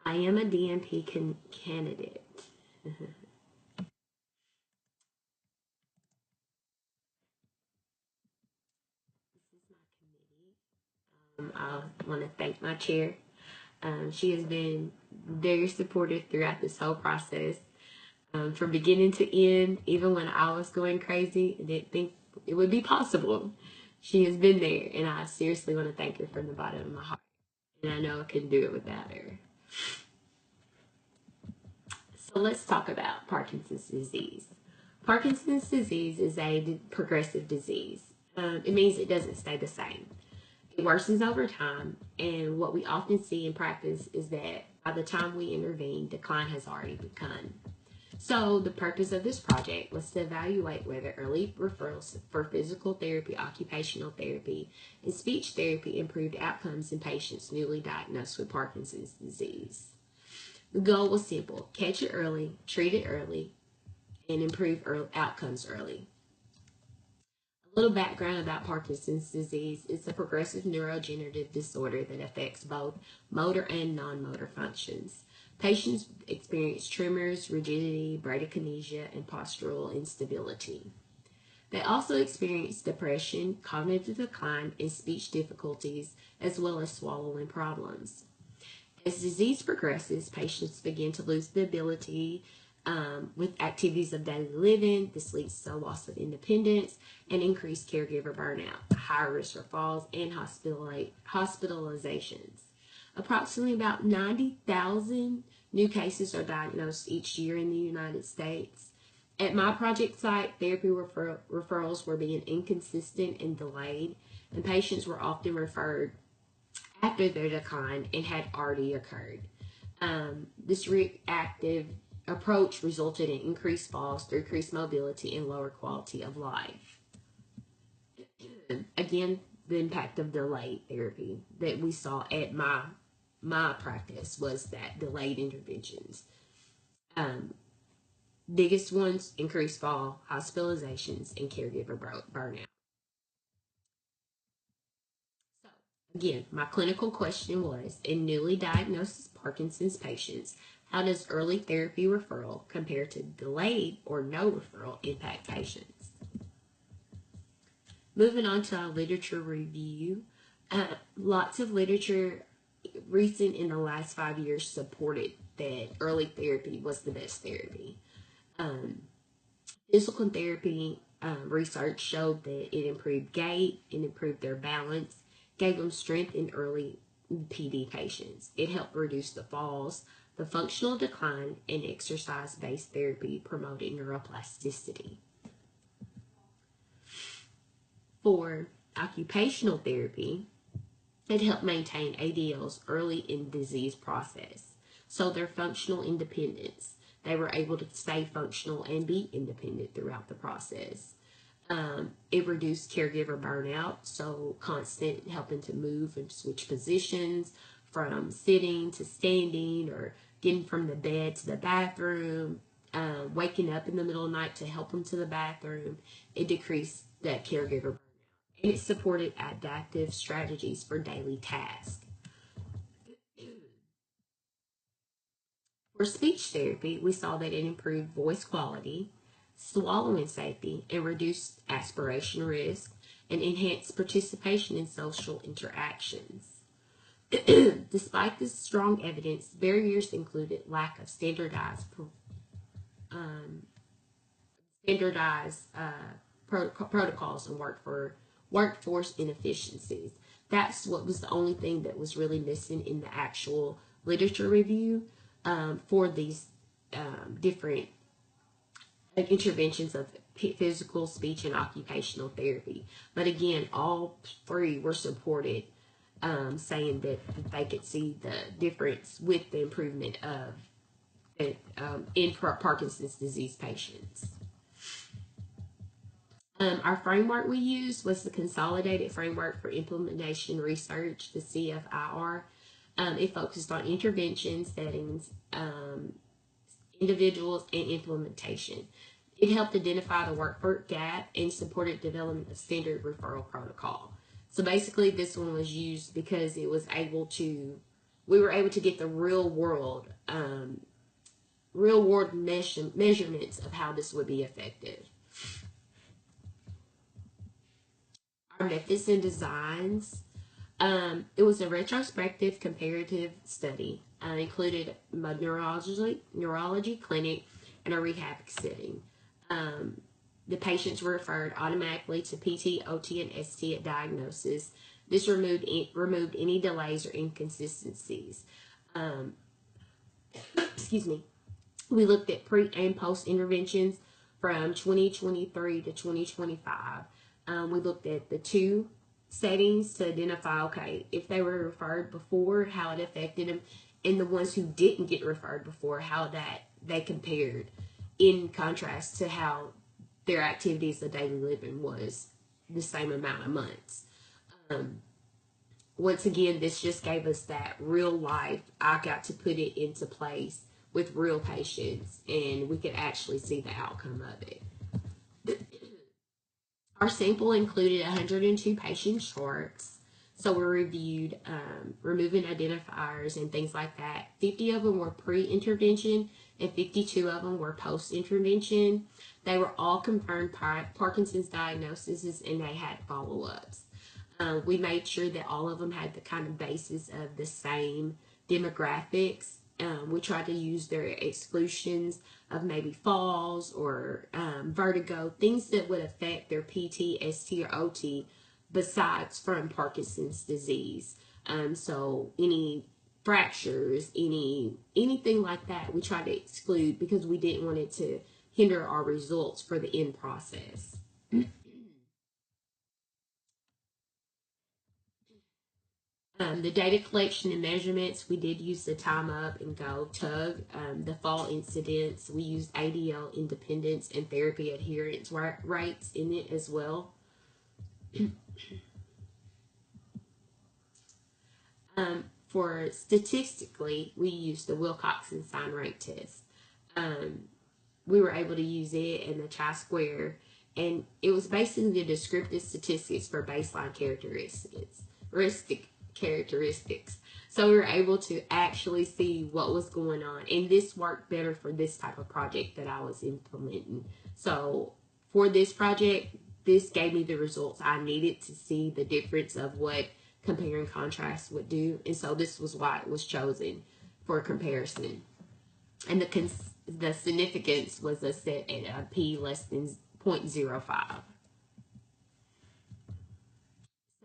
I am a DMP candidate. This is my committee. I want to thank my chair. She has been very supportive throughout this whole process, from beginning to end. Even when I was going crazy and didn't think it would be possible, she has been there, and I seriously want to thank her from the bottom of my heart. And I know I couldn't do it without her. So let's talk about Parkinson's disease. Parkinson's disease is a progressive disease. It means it doesn't stay the same. It worsens over time, and what we often see in practice is that by the time we intervene, decline has already begun. So, the purpose of this project was to evaluate whether early referrals for physical therapy, occupational therapy, and speech therapy improved outcomes in patients newly diagnosed with Parkinson's disease. The goal was simple: catch it early, treat it early, and improve outcomes early. A little background about Parkinson's disease: it's a progressive neurodegenerative disorder that affects both motor and non-motor functions. Patients experience tremors, rigidity, bradykinesia, and postural instability. They also experience depression, cognitive decline, and speech difficulties, as well as swallowing problems. As disease progresses, patients begin to lose the ability with activities of daily living. This leads to a loss of independence and increased caregiver burnout, higher risk for falls, and hospitalizations. Approximately about 90,000 new cases are diagnosed each year in the United States. At my project site, therapy referrals were being inconsistent and delayed, and patients were often referred after their decline and had already occurred. This reactive approach resulted in increased falls, decreased mobility, and lower quality of life. Again, the impact of delayed therapy that we saw at my practice was that delayed interventions. Biggest ones: increased fall, hospitalizations, and caregiver burnout. So, again, my clinical question was: in newly diagnosed Parkinson's patients, how does early therapy referral compare to delayed or no referral impact patients? Moving on to our literature review, lots of literature recent in the last 5 years supported that early therapy was the best therapy. Um, Physical therapy research showed that it improved gait, it improved their balance, gave them strength in early PD patients. It helped reduce the falls, the functional decline, and exercise-based therapy promoted neuroplasticity. For occupational therapy, it helped maintain ADLs early in disease process. So their functional independence, they were able to stay functional and be independent throughout the process. It reduced caregiver burnout, so constant helping to move and switch positions from sitting to standing or getting from the bed to the bathroom, waking up in the middle of the night to help them to the bathroom. It decreased that caregiver burnout. And it supported adaptive strategies for daily tasks. For speech therapy, we saw that it improved voice quality, swallowing safety, and reduced aspiration risk, and enhanced participation in social interactions. Despite this strong evidence, barriers included lack of um, standardized protocols and workforce inefficiencies. That's what was the only thing that was really missing in the actual literature review for these different interventions of physical, speech, and occupational therapy. But again, all three were supported, saying that they could see the difference with the improvement of in Parkinson's disease patients. Our framework we used was the Consolidated Framework for Implementation Research, the CFIR. It focused on intervention settings, individuals, and implementation. It helped identify the workforce gap and supported development of standard referral protocol. So basically, this one was used because it was able to we were able to get the real world measurements of how this would be effective. Our methods and designs. It was a retrospective comparative study. Included a neurology clinic and a rehab setting. The patients were referred automatically to PT, OT, and ST at diagnosis. This removed any delays or inconsistencies. Excuse me. We looked at pre and post interventions from 2023 to 2025. We looked at the two settings to identify, okay, if they were referred before, how it affected them, and the ones who didn't get referred before, how that they compared in contrast to how their activities of daily living was the same amount of months. Once again, this just gave us that real life. I got to put it into place with real patients, and we could actually see the outcome of it. Our sample included 102 patient charts. So we reviewed removing identifiers and things like that. 50 of them were pre-intervention and 52 of them were post-intervention. They were all confirmed Parkinson's diagnoses, and they had follow-ups. We made sure that all of them had the kind of basis of the same demographics. We tried to use their exclusions of maybe falls or vertigo, things that would affect their PT, ST, or OT besides from Parkinson's disease. So any fractures, anything like that, we tried to exclude because we didn't want it to hinder our results for the end process. The data collection and measurements, we did use the time up and go tug. The fall incidents, we used ADL independence and therapy adherence rates in it as well. For statistically, we used the Wilcoxon sign rate test. We were able to use it and the chi-square, and it was basically the descriptive statistics for baseline characteristics. So we were able to actually see what was going on, and this worked better for this type of project that I was implementing. So for this project, this gave me the results I needed to see the difference of what compare and contrast would do, and so this was why it was chosen for comparison. And the significance was set at a p less than 0.05.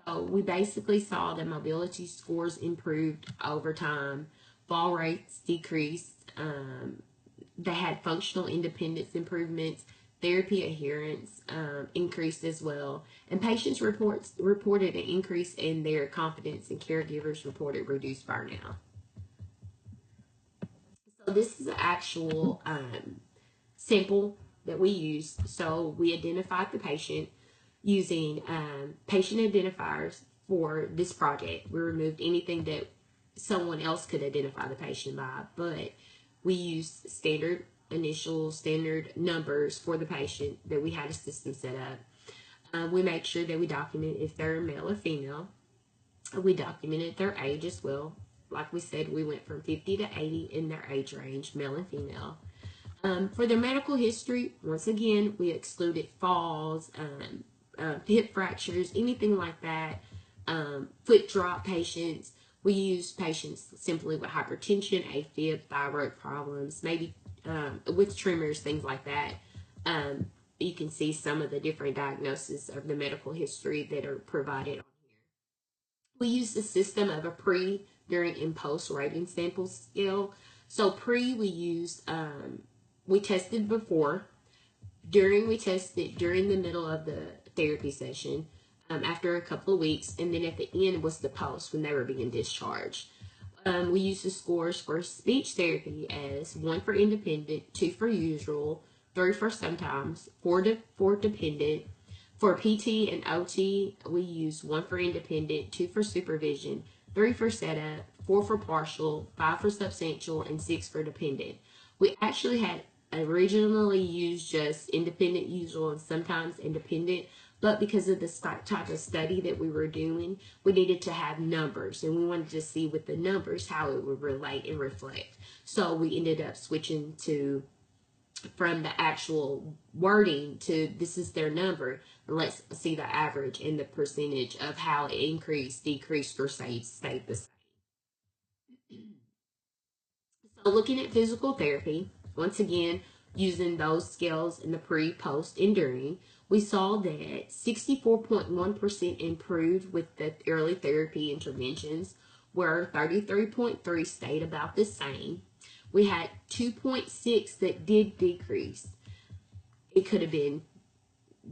So we basically saw that mobility scores improved over time, fall rates decreased, they had functional independence improvements, therapy adherence increased as well, and patients reported an increase in their confidence, and caregivers reported reduced burnout. So this is an actual sample that we used. So we identified the patient using patient identifiers for this project. We removed anything that someone else could identify the patient by, but we used standard initials, standard numbers for the patient that we had a system set up. We made sure that we documented if they're male or female. We documented their age as well. Like we said, we went from 50 to 80 in their age range, male and female. For their medical history, once again, we excluded falls, hip fractures, anything like that, foot drop patients. We used patients simply with hypertension, AFib, thyroid problems, maybe with tremors, things like that. You can see some of the different diagnoses of the medical history that are provided on here. We used the system of a pre, during, and post rating sample scale. So pre, we used, we tested before. During, we tested during the middle of the therapy session, after a couple of weeks, and then at the end was the post when they were being discharged. We used the scores for speech therapy as 1 for independent, 2 for usual, 3 for sometimes, 4 for dependent. For PT and OT, we used 1 for independent, 2 for supervision, 3 for setup, 4 for partial, 5 for substantial, and 6 for dependent. We actually had originally used just independent, usual, and sometimes independent, But because of the type of study that we were doing, we needed to have numbers, and we wanted to see with the numbers how it would relate and reflect. So we ended up switching to from the actual wording to this is their number. Let's see the average and the percentage of how it increased, decreased, or stayed the same. So looking at physical therapy, once again, using those scales in the pre, post, and during, we saw that 64.1% improved with the early therapy interventions, where 33.3 stayed about the same. We had 2.6 that did decrease. It could have been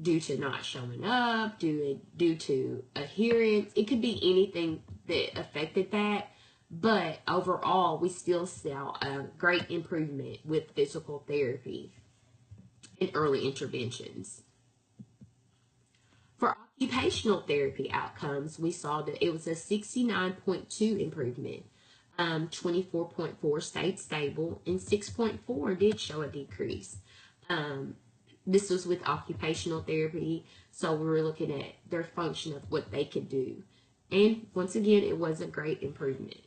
due to not showing up, due to adherence. It could be anything that affected that. But overall, we still saw a great improvement with physical therapy and early interventions. For occupational therapy outcomes, we saw that it was a 69.2 improvement. 24.4 stayed stable, and 6.4 did show a decrease. This was with occupational therapy, so we were looking at their function of what they could do. And once again, it was a great improvement.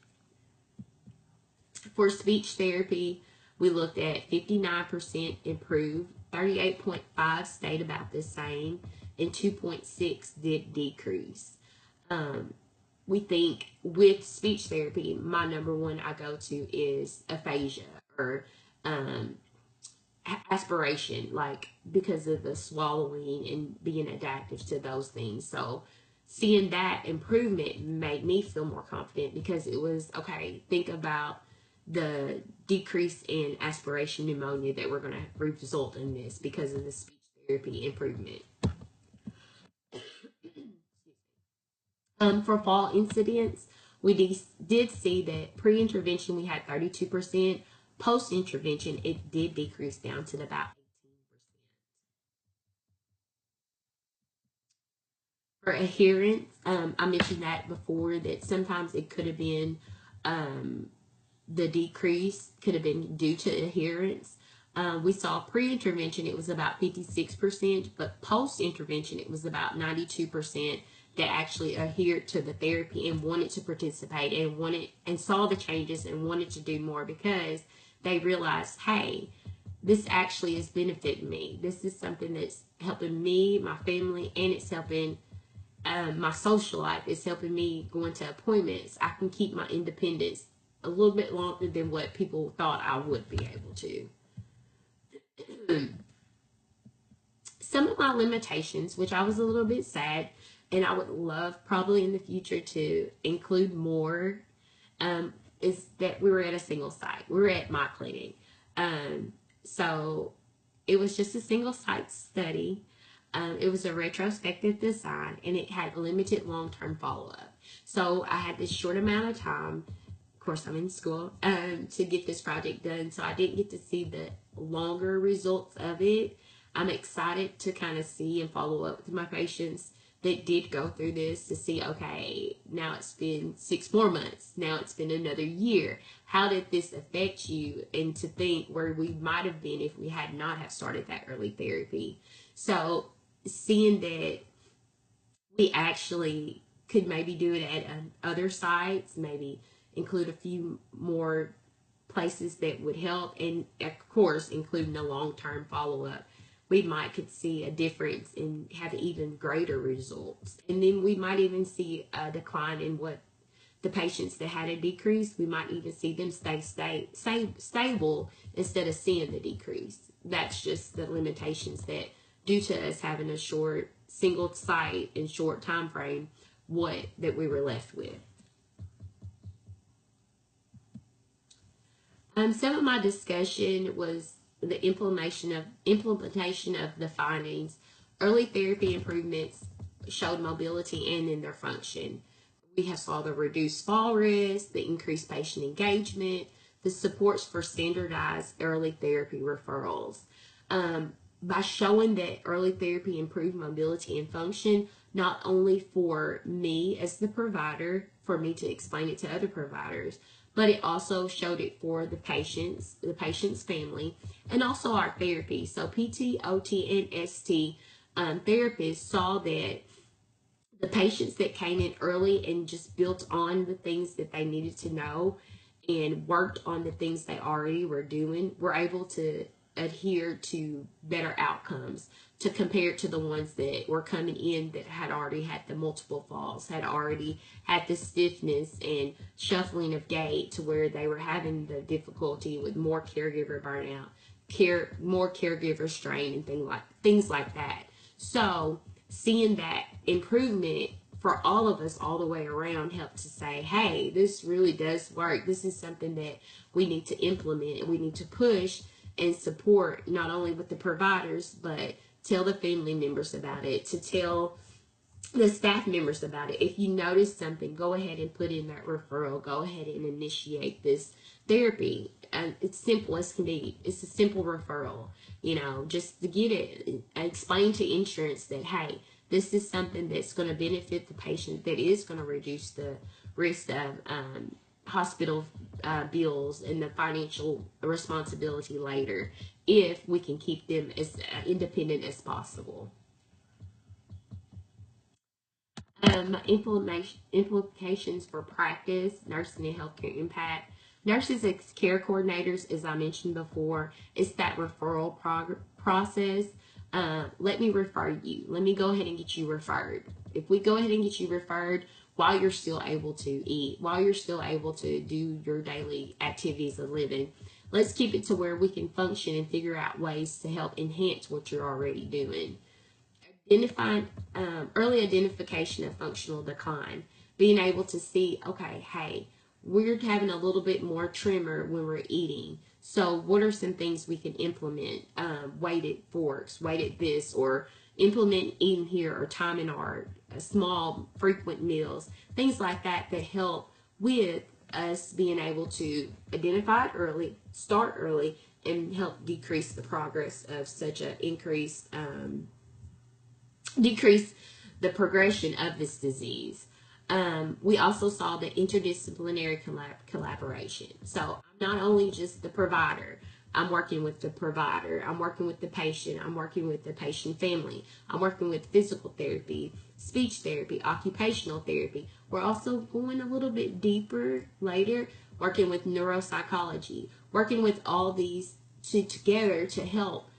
For speech therapy, we looked at 59% improved, 38.5 stayed about the same, and 2.6 did decrease. We think with speech therapy, my number one I go to is aphasia or aspiration, like because of the swallowing and being adaptive to those things. So seeing that improvement made me feel more confident because it was, okay, think about the decrease in aspiration pneumonia that we're going to result in this because of the speech therapy improvement. For fall incidents, we did see that pre-intervention we had 32%. Post-intervention, it did decrease down to about 18%. For adherence, I mentioned that before, that sometimes it could have been the decrease could have been due to adherence. We saw pre-intervention, it was about 56%, but post-intervention, it was about 92% that actually adhered to the therapy and wanted to participate and saw the changes and wanted to do more because they realized, hey, this actually is benefiting me. This is something that's helping me, my family, and it's helping my social life. It's helping me go into appointments. I can keep my independence a little bit longer than what people thought I would be able to. Some of my limitations, which I was a little bit sad, and I would love probably in the future to include more, is that we were at a single site. We were at my clinic. So it was just a single site study. It was a retrospective design, and it had limited long-term follow-up. So I had this short amount of time. Of course, I'm in school to get this project done, so I didn't get to see the longer results of it. I'm excited to kind of see and follow up with my patients that did go through this to see, okay, now it's been 6 more months. Now it's been another year. How did this affect you? And to think where we might have been if we had not have started that early therapy. So seeing that we actually could maybe do it at other sites, maybe include a few more places that would help, and of course including a long-term follow-up, we might could see a difference and have even greater results. And then we might even see a decline in what the patients that had a decrease, we might even see them stay stable instead of seeing the decrease. That's just the limitations that, due to us having a short single site and short time frame, that we were left with. Some of my discussion was the implementation of the findings. Early therapy improvements showed mobility and in their function. We have saw the reduced fall risk, the increased patient engagement, the supports for standardized early therapy referrals. By showing that early therapy improved mobility and function, not only for me as the provider, for me to explain it to other providers, but it also showed it for the patient's family, and also our therapy. So PT, OT, and ST therapists saw that the patients that came in early and just built on the things that they needed to know and worked on the things they already were doing were able to adhere to better outcomes to compare to the ones that were coming in that had already had the multiple falls, had already had the stiffness and shuffling of gait to where they were having the difficulty with more caregiver burnout, more caregiver strain and things like that. So seeing that improvement for all of us all the way around helped to say, hey, this really does work. This is something that we need to implement and we need to push and support, not only with the providers, but tell the family members about it, to tell the staff members about it. If you notice something, go ahead and put in that referral. Go ahead and initiate this therapy. It's simple as can be. It's a simple referral, just to get it, explain to insurance that, hey, this is something that's going to benefit the patient, that is going to reduce the risk of hospital bills and the financial responsibility later if we can keep them as independent as possible. Implications for practice, nursing and healthcare impact. Nurses as care coordinators, as I mentioned before, it's that referral process. Let me refer you. Let me go ahead and get you referred. If we go ahead and get you referred while you're still able to eat, while you're still able to do your daily activities of living, let's keep it to where we can function and figure out ways to help enhance what you're already doing. Early identification of functional decline, being able to see, okay, hey, we're having a little bit more tremor when we're eating. So what are some things we can implement? Weighted forks, weighted this, or implement eating here, or time in our small frequent meals, things like that that help with us being able to identify it early, start early, and help decrease the progress of such an decrease the progression of this disease. We also saw the interdisciplinary collaboration. So I'm not only just the provider, I'm working with the provider, I'm working with the patient, I'm working with the patient family, I'm working with physical therapy, speech therapy, occupational therapy. We're also going a little bit deeper later, working with neuropsychology, working with all these together to help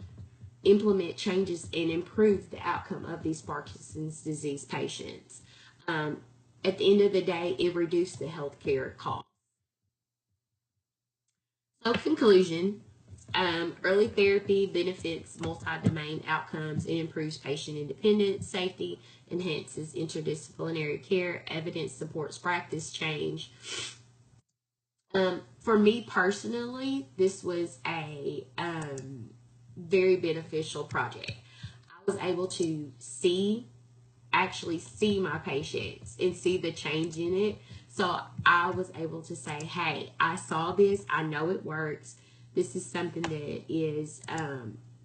implement changes and improve the outcome of these Parkinson's disease patients. At the end of the day, it reduced the healthcare cost. So, conclusion, early therapy benefits multi-domain outcomes. It improves patient independence, safety, enhances interdisciplinary care, evidence supports practice change. For me personally, this was a very beneficial project. I was able to actually see my patients and see the change in it. So I was able to say, hey, I saw this, I know it works. This is something that is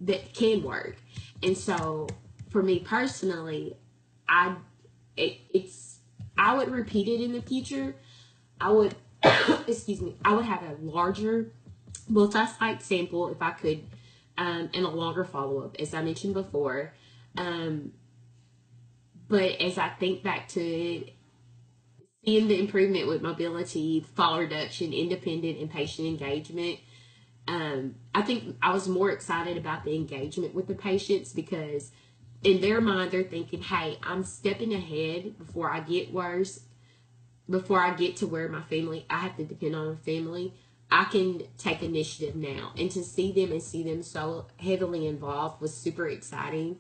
that can work. And so for me personally, I would repeat it in the future. I would I would have a larger multi-site sample if I could, and a longer follow-up, as I mentioned before. But as I think back to it, seeing the improvement with mobility, fall reduction, independent, and patient engagement, I think I was more excited about the engagement with the patients because in their mind, they're thinking, hey, I'm stepping ahead before I get worse, before I get to where I have to depend on a family. I can take initiative now. And to see them so heavily involved was super exciting.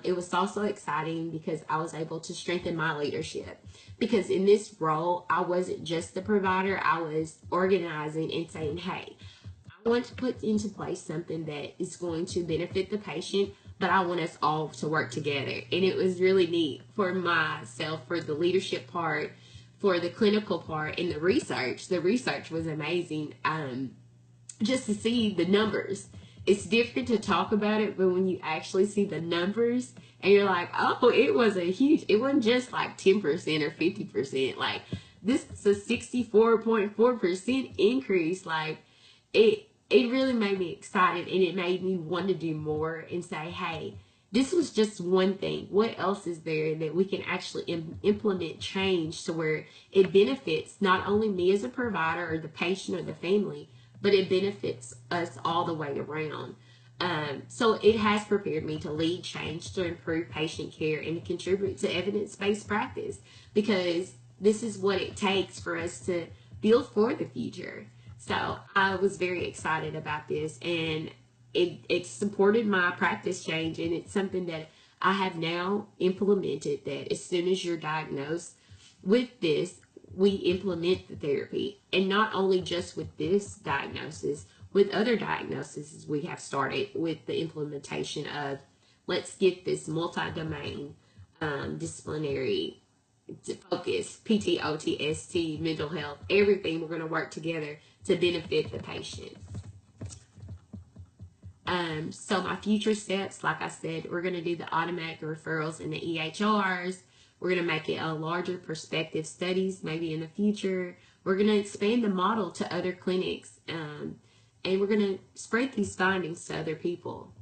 It was also exciting because I was able to strengthen my leadership. Because in this role, I wasn't just the provider. I was organizing and saying, hey, I want to put into place something that is going to benefit the patient, but I want us all to work together. And it was really neat for myself, for the leadership part, for the clinical part, and the research. The research was amazing. Just to see the numbers. It's different to talk about it, but when you actually see the numbers and you're like, oh, it wasn't just like 10% or 50%. Like, this is a 64.4% increase. Like, it really made me excited, and it made me want to do more and say, hey, this was just one thing. What else is there that we can actually implement change to where it benefits not only me as a provider or the patient or the family, but it benefits us all the way around. So it has prepared me to lead change, to improve patient care, and to contribute to evidence-based practice, because this is what it takes for us to build for the future. So I was very excited about this, and it supported my practice change, and it's something that I have now implemented, that as soon as you're diagnosed with this, we implement the therapy. And not only just with this diagnosis, with other diagnoses we have started with the implementation of, let's get this multi-domain disciplinary focus, PT, OT, ST, mental health, everything. We're going to work together to benefit the patient. So my future steps, like I said, we're going to do the automatic referrals and the EHRs. We're going to make it a larger prospective studies maybe in the future. We're going to expand the model to other clinics, and we're going to spread these findings to other people.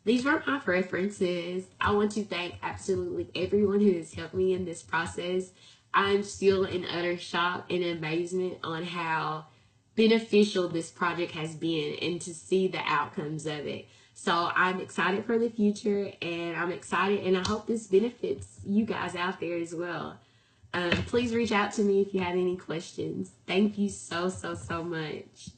These were my references. I want to thank absolutely everyone who has helped me in this process. I'm still in utter shock and amazement on how beneficial this project has been and to see the outcomes of it. So I'm excited for the future, and I'm excited, and I hope this benefits you guys out there as well. Please reach out to me if you have any questions. Thank you so much.